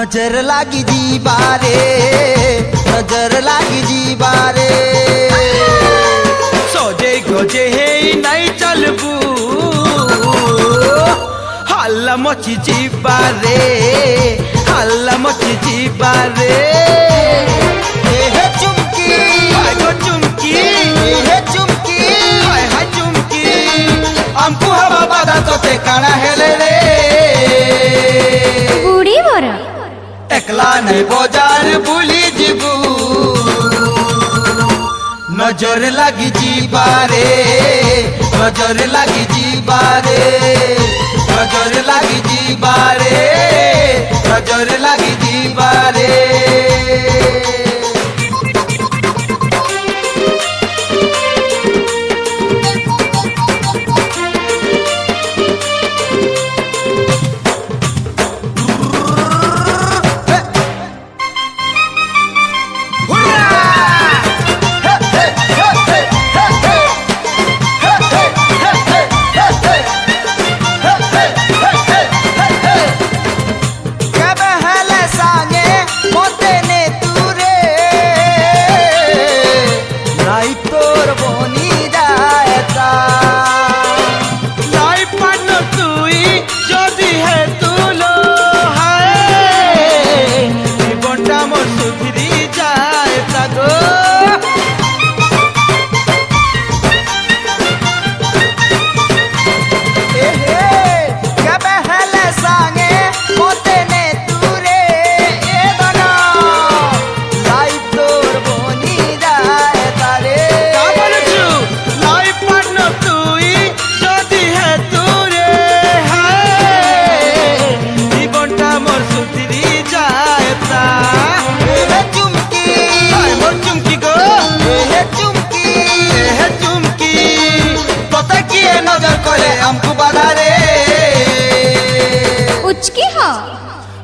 नजर लागी जीबारे नजर लागी जीबारे सोजे गोजे हे नहीं चलबू हल्ला मची जीबारे हल्ला मची जीबारे हे चुमकी हाय गो चुमकी हे चुमकी हाय हाय चुमकी हमको हवा बाधा तो ते काना हेले रे बुढ़ी मोरा एकला नहीं बाजार बुली जीबू नजर लागी जीबारे नजर लागी जीबारे नजर लागी जीबारे नजर लागी जीबारे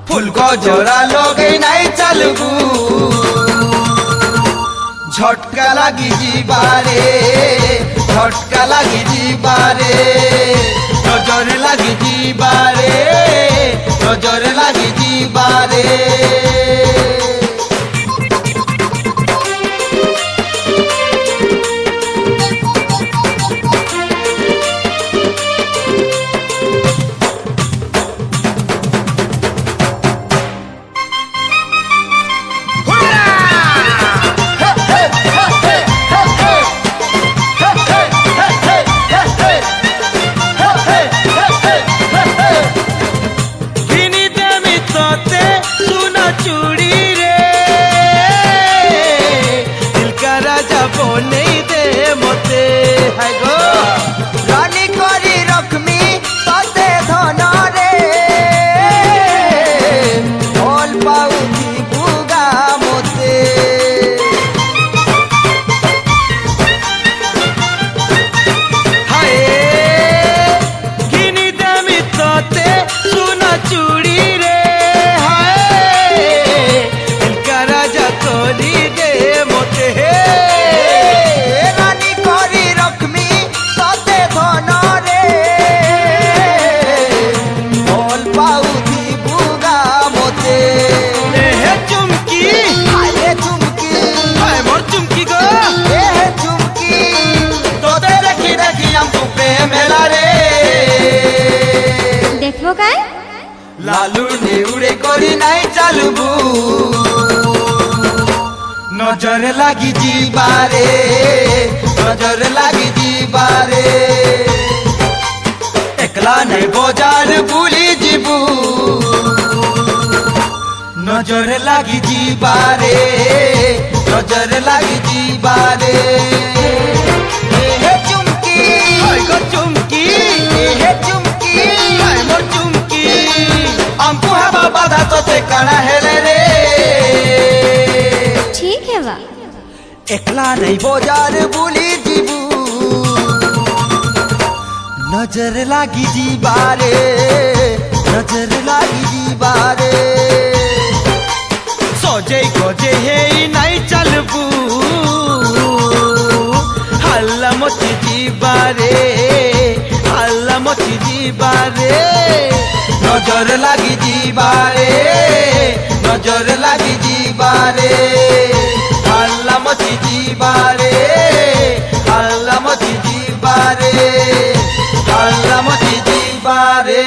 फूल को जोरा लोगे नहीं चलबू झटका लगी जीबारे झटका लगी जीबारे नजर लगी जीबारे नजर लगी जीबारे लालू नेउड़े करी नहीं चलबू नजर लागी जीबारे नजर लागी जीबारे एकला नहीं बाजार बुली जीबू नजर लागी जीबारे नजर लागी जीबारे हे चुमकी हाय गो चुमकी हे चुमकी हाय मोर चुमकी हमको हवा बाधा तो ते काना हेले रे ठीक है बा एकला नहीं बाजार बुली जीबू नजर लागी जीबारे नजर लागी जीबारे सोजे गोजे हे नहीं चलबू हल्ला मची जीबारे हल्ला मची जीबारे नजर लागी जीबारे नजर लगी जीवारे हल्ला मची जीवारे हल्ला मची जीवारे हल्ला मची जीवारे।